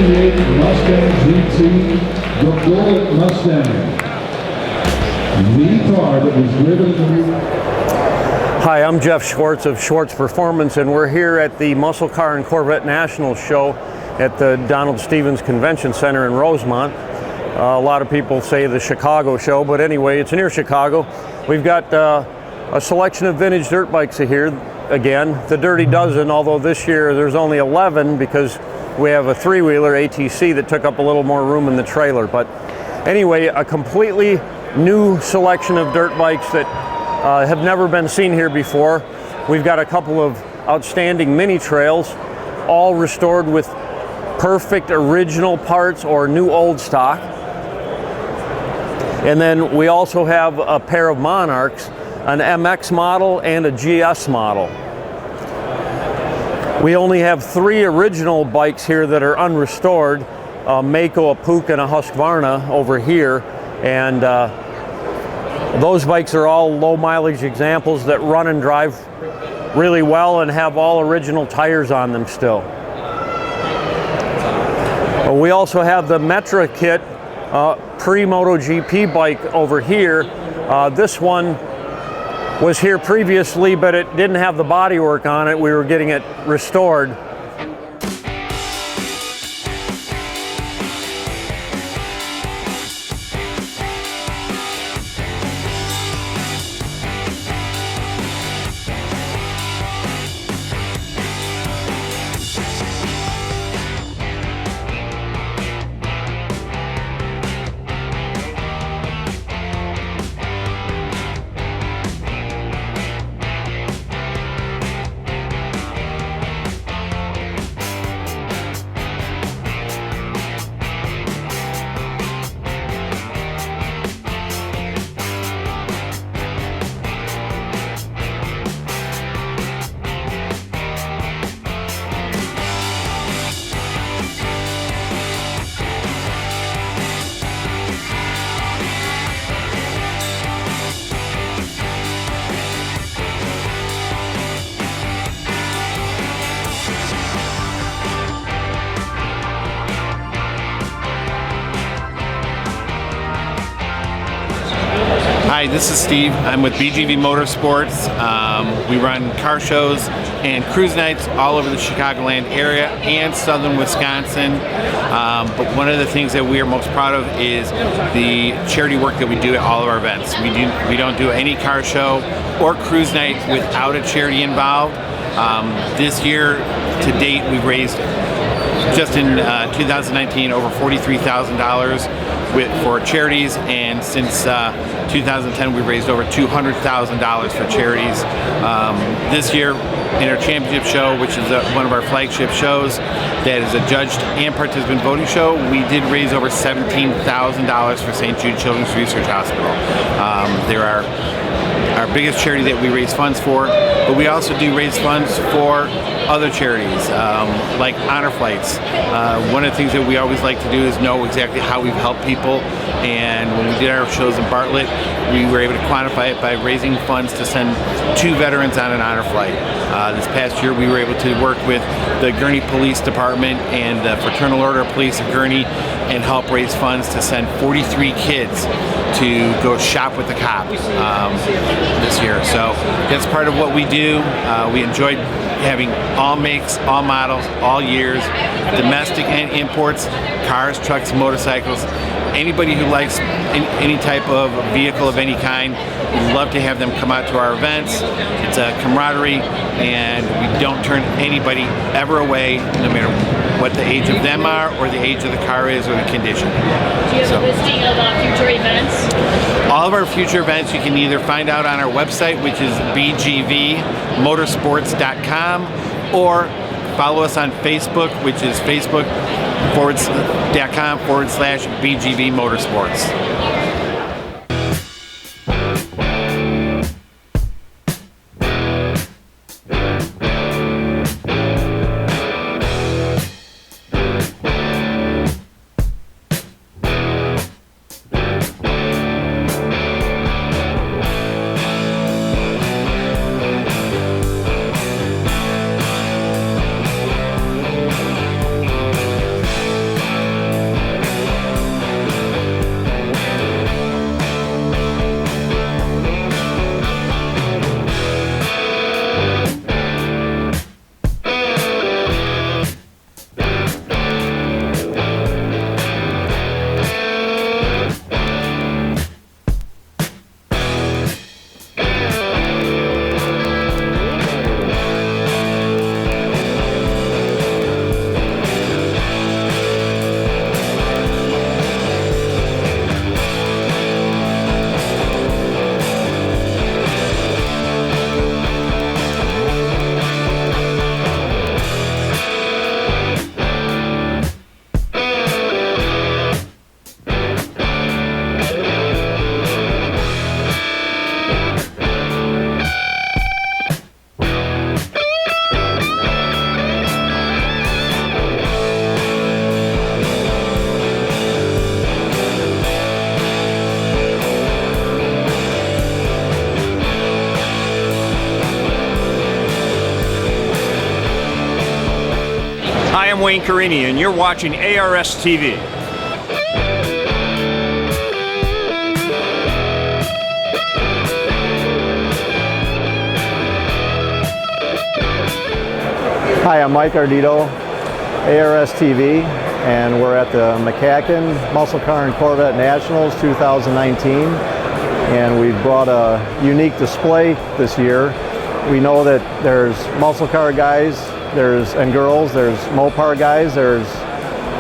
'78 Mustang GT, the Bullet Mustang. The car that was driven. Hi, I'm Jeff Schwartz of Schwartz Performance, and we're here at the Musclecar and Corvette National Show at the Donald Stevens Convention Center in Rosemont. A lot of people say the Chicago show, but anyway, it's near Chicago. We've got a selection of vintage dirt bikes here again, the Dirty Dozen, although this year there's only 11 because we have a three-wheeler ATC that took up a little more room in the trailer. But anyway, a completely new selection of dirt bikes that have never been seen here before. We've got a couple of outstanding mini trails, all restored with perfect original parts or new old stock. And then we also have a pair of Monarchs, an MX model and a GS model. We only have 3 original bikes here that are unrestored, a Mako, a Puch, and a Husqvarna over here. And those bikes are all low mileage examples that run and drive really well and have all original tires on them still. We also have the Metra kit pre-MotoGP bike over here. This one was here previously, but it didn't have the body work on it. We were getting it restored. Hi, this is Steve. I'm with BGV Motorsports. We run car shows and cruise nights all over the Chicagoland area and southern Wisconsin. But one of the things that we are most proud of is the charity work that we do at all of our events. We don't do any car show or cruise night without a charity involved. This year, to date, we've raised just in 2019 over $43,000 for charities, and since 2010 we've raised over $200,000 for charities. This year in our championship show, which is one of our flagship shows that is a judged and participant voting show, we did raise over $17,000 for St. Jude Children's Research Hospital. They're our biggest charity that we raise funds for, but we also do raise funds for other charities like honor flights. One of the things that we always like to do is know exactly how we've helped people, and when we did our shows in Bartlett, we were able to quantify it by raising funds to send 2 veterans on an honor flight. This past year we were able to work with the Gurnee Police Department and the Fraternal Order of Police of Gurnee and help raise funds to send 43 kids to go shop with the cops this year. So that's part of what we do. We enjoyed having all makes, all models, all years, domestic and imports, cars, trucks, motorcycles. Anybody who likes any type of vehicle of any kind, we'd love to have them come out to our events. It's a camaraderie, and we don't turn anybody ever away, no matter what the age of them are or the age of the car is or the condition. Do you have a listing of future events? All of our future events you can either find out on our website, which is bgvmotorsports.com, or follow us on Facebook, which is facebook.com/BGV Motorsports. Hi, I'm Wayne Carini, and you're watching ARS-TV. Hi, I'm Mike Ardito, ARS-TV, and we're at the McCacken Musclecar and Corvette Nationals 2019, and we've brought a unique display this year. We know that there's muscle car guys and girls, there's Mopar guys, there's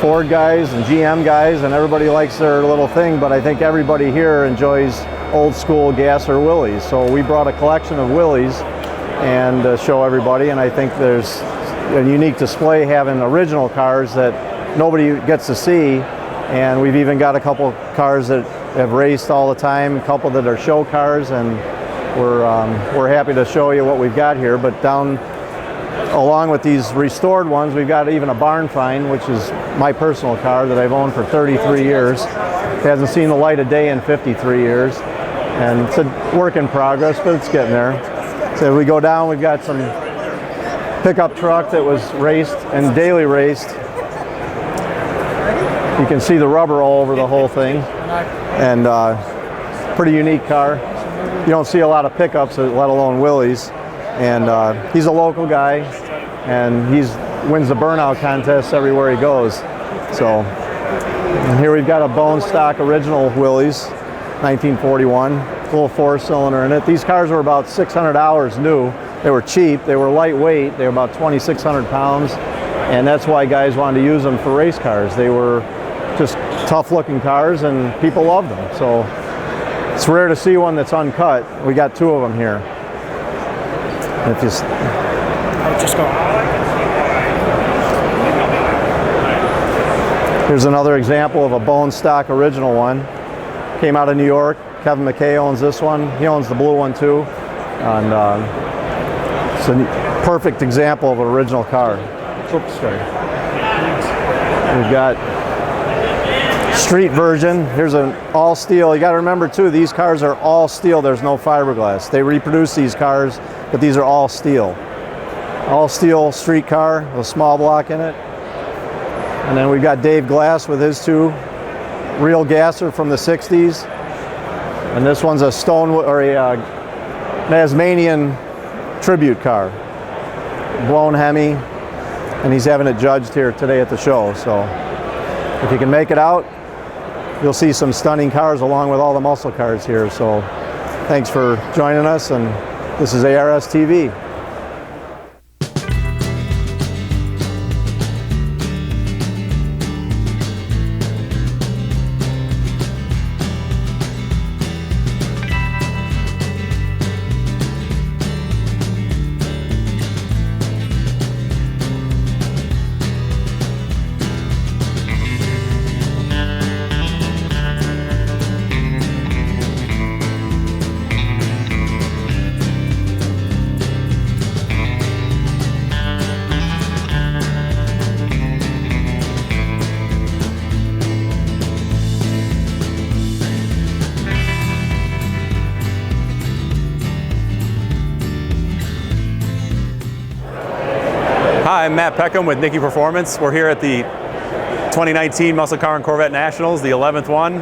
Ford guys and GM guys, and everybody likes their little thing, but I think everybody here enjoys old school Gasser Willys. So we brought a collection of Willys and show everybody, and I think there's a unique display having original cars that nobody gets to see, and we've even got a couple cars that have raced all the time, a couple that are show cars, and we're happy to show you what we've got here. But down along with these restored ones, we've got even a barn find, which is my personal car that I've owned for 33 years. It hasn't seen the light of day in 53 years, and it's a work in progress, but it's getting there. So we go down, we've got some pickup truck that was raced and daily raced. You can see the rubber all over the whole thing, and pretty unique car. You don't see a lot of pickups, let alone Willys. And he's a local guy, and he wins the burnout contests everywhere he goes. So and here we've got a bone stock original Willys, 1941, little 4-cylinder in it. These cars were about $600 new. They were cheap, they were lightweight, they were about 2,600 pounds, and that's why guys wanted to use them for race cars. They were just tough looking cars and people loved them. So it's rare to see one that's uncut. We got 2 of them here. If you just go. Here's another example of a bone stock original one. Came out of New York. Kevin McKay owns this one. He owns the blue one too. And it's a perfect example of an original car. Oops, sorry. We've got street version. Here's an all steel. You got to remember too, these cars are all steel. There's no fiberglass. They reproduce these cars, but these are all steel. All steel street car with a small block in it. And then we've got Dave Glass with his 2 real Gasser from the 60s. And this one's a Tasmanian tribute car. Blown Hemi, and he's having it judged here today at the show. So if you can make it out, you'll see some stunning cars along with all the muscle cars here. So thanks for joining us, and this is ARS-TV. Hi, I'm Matt Peckham with Nicky Performance. We're here at the 2019 Musclecar and Corvette Nationals, the 11th one,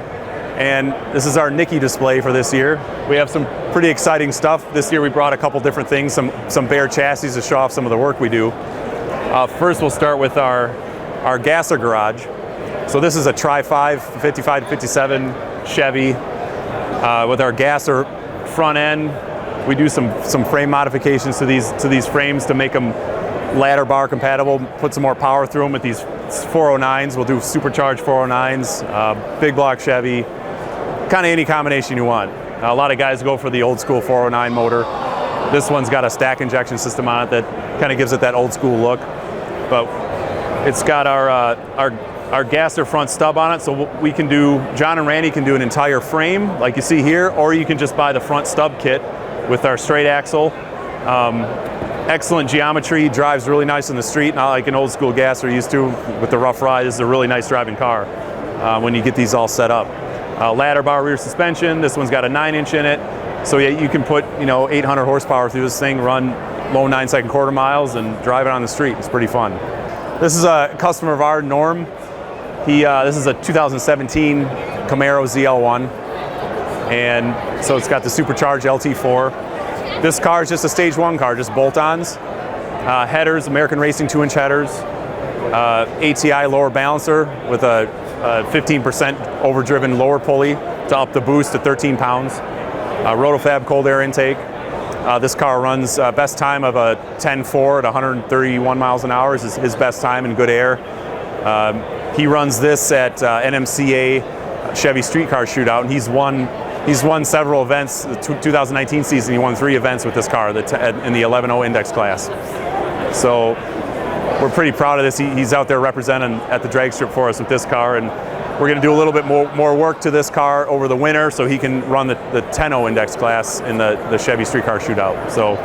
and this is our Nicky display for this year. We have some pretty exciting stuff. This year we brought a couple different things, some bare chassis to show off some of the work we do. First we'll start with our Gasser garage. So this is a Tri-5 55 to 57 Chevy with our Gasser front end. We do some frame modifications to these frames to make them ladder bar compatible, put some more power through them with these 409s. We'll do supercharged 409s, big block Chevy, kind of any combination you want. A lot of guys go for the old school 409 motor. This one's got a stack injection system on it that kind of gives it that old school look. But it's got our Gasser front stub on it, so we can do, John and Randy can do an entire frame like you see here, or you can just buy the front stub kit with our straight axle. Excellent geometry, drives really nice in the street, not like an old school Gasser used to with the rough ride. This is a really nice driving car when you get these all set up. Ladder bar rear suspension, this one's got a 9-inch in it, so yeah, you can put 800 horsepower through this thing, run low 9-second quarter miles and drive it on the street. It's pretty fun. This is a customer of ours, Norm. This is a 2017 Camaro ZL1, and so it's got the supercharged LT4. This car is just a stage 1 car, just bolt-ons, headers, American Racing 2-inch headers, ATI lower balancer with a 15% overdriven lower pulley to up the boost to 13 pounds, Rotofab cold air intake. This car runs best time of a 10.4 at 131 miles an hour is his best time in good air. He runs this at NMCA Chevy Street Car Shootout, and he's won several events. The 2019 season, he won 3 events with this car in the 11.0 index class. So we're pretty proud of this. He's out there representing at the drag strip for us with this car, and we're going to do a little bit more work to this car over the winter so he can run the 10.0 index class in the Chevy Street Car Shootout. So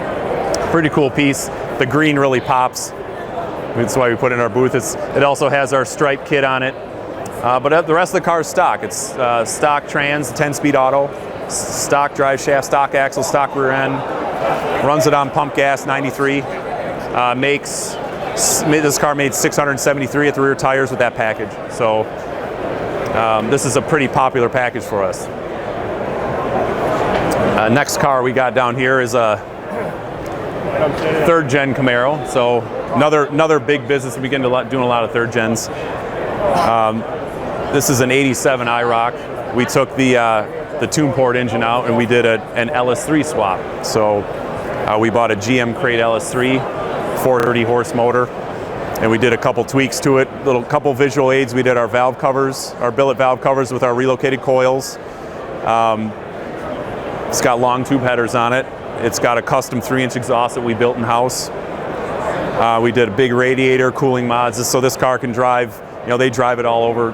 pretty cool piece. The green really pops. That's why we put it in our booth. It also has our stripe kit on it. But the rest of the car is stock. It's stock trans, 10-speed auto, stock drive shaft, stock axle, stock rear end. Runs it on pump gas, 93. This car made 673 at the rear tires with that package. So this is a pretty popular package for us. Next car we got down here is a 3rd gen Camaro. So another big business. We get into doing a lot of 3rd gens. This is an 87 IROC. We took the tune port engine out and we did an LS3 swap. So we bought a GM Crate LS3, 430 horse motor, and we did a couple tweaks to it, couple visual aids. We did our valve covers, our billet valve covers with our relocated coils. It's got long tube headers on it. It's got a custom 3-inch exhaust that we built in-house. We did a big radiator, cooling mods, so this car can drive. They drive it all over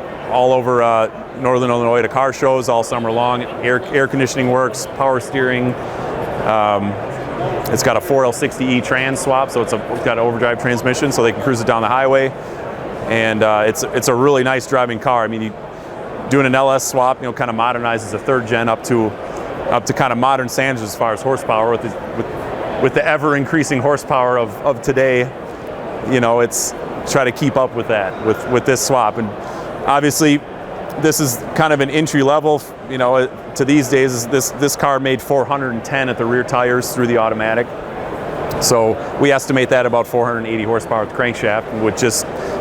Northern Illinois to car shows all summer long. Air conditioning works, power steering. It's got a 4L60E trans swap, so it's got an overdrive transmission, so they can cruise it down the highway. And it's a really nice driving car. I mean, doing an LS swap, kind of modernizes a 3rd gen up to kind of modern standards as far as horsepower. With the ever increasing horsepower of today, it's try to keep up with that with this swap. And obviously this is kind of an entry level, to these days. This car made 410 at the rear tires through the automatic. So we estimate that about 480 horsepower with crankshaft, with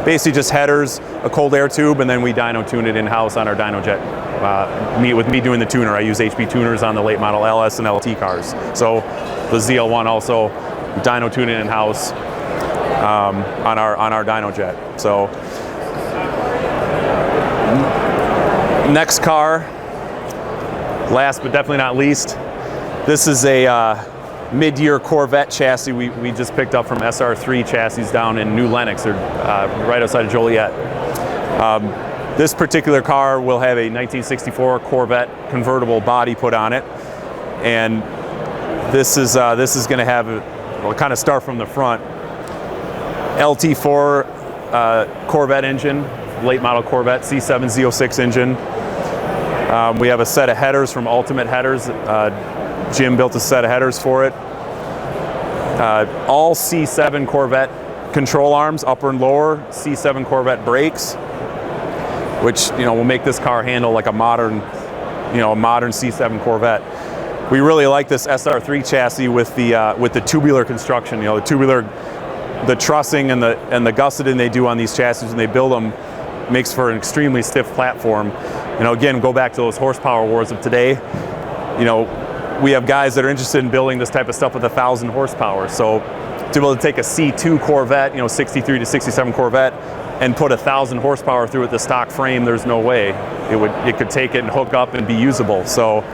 basically just headers, a cold air tube, and then we dyno tune it in-house on our dyno jet. With me doing the tuner, I use HP tuners on the late model LS and LT cars. So the ZL1 also dyno tune it in-house on our dyno jet. So next car, last but definitely not least, this is a mid-year Corvette chassis we just picked up from SR3 chassis down in New Lenox, or right outside of Joliet. This particular car will have a 1964 Corvette convertible body put on it, and this is going to have we'll kind of start from the front. LT4 Corvette engine, late model Corvette C7 Z06 engine. We have a set of headers from Ultimate Headers. Jim built a set of headers for it. All C7 Corvette control arms, upper and lower, C7 Corvette brakes, which will make this car handle like a modern C7 Corvette. We really like this SR3 chassis with the tubular construction. The trussing and the gusseting they do on these chassis when they build them makes for an extremely stiff platform. Again, go back to those horsepower wars of today. We have guys that are interested in building this type of stuff with 1,000 horsepower. So to be able to take a C2 Corvette, 63 to 67 Corvette, and put 1,000 horsepower through it, the stock frame, there's no way it could take it and hook up and be usable. So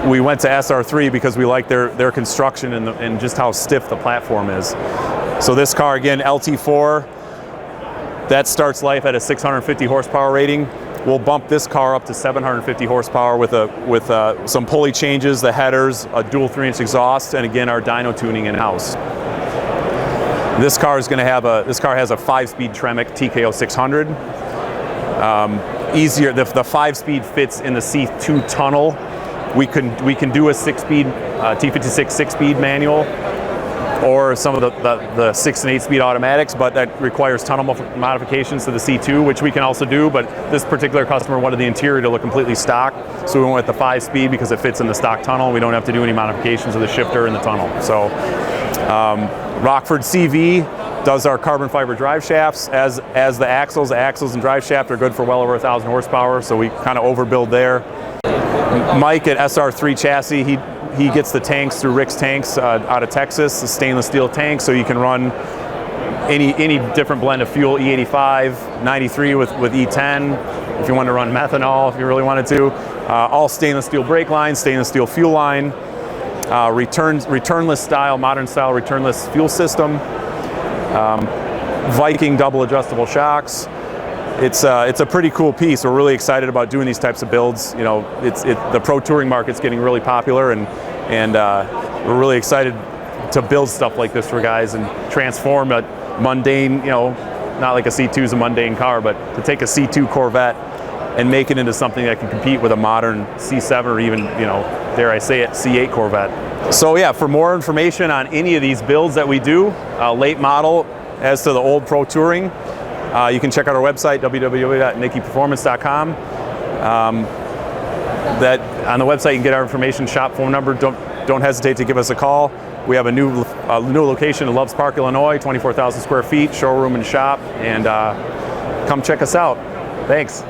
we went to SR3 because we like their construction and just how stiff the platform is. So this car, again, LT4, that starts life at a 650 horsepower rating. We'll bump this car up to 750 horsepower with some pulley changes, the headers, a dual 3-inch exhaust, and again our dyno tuning in-house. This car has a 5-speed Tremec TKO 600. Easier, the 5-speed fits in the C2 tunnel. We can do a 6-speed T56 6-speed manual, or some of the 6 and 8 speed automatics, but that requires tunnel modifications to the C2, which we can also do, but this particular customer wanted the interior to look completely stock, so we went with the 5 speed because it fits in the stock tunnel. We don't have to do any modifications of the shifter in the tunnel. So Rockford CV does our carbon fiber drive shafts as the axles and drive shaft are good for well over 1,000 horsepower, so we kind of overbuild there. Mike at SR3 Chassis, he gets the tanks through Rick's Tanks out of Texas, a stainless steel tank, so you can run any different blend of fuel, E85, 93 with E10, if you want to run methanol, if you really wanted to. All stainless steel brake lines, stainless steel fuel line, returnless style, modern style returnless fuel system, Viking double adjustable shocks. It's a pretty cool piece. We're really excited about doing these types of builds. You know, the pro touring market's getting really popular, and we're really excited to build stuff like this for guys and transform a mundane, you know, not like a C2 is a mundane car, but to take a C2 Corvette and make it into something that can compete with a modern C7 or even, you know, dare I say it, C8 Corvette. So yeah, for more information on any of these builds that we do, late model as to the old pro touring, you can check out our website, www.nickyperformance.com. That on the website you can get our information, shop phone number. Don't hesitate to give us a call. We have a new location in Loves Park, Illinois, 24,000 square feet, showroom and shop, and come check us out. Thanks.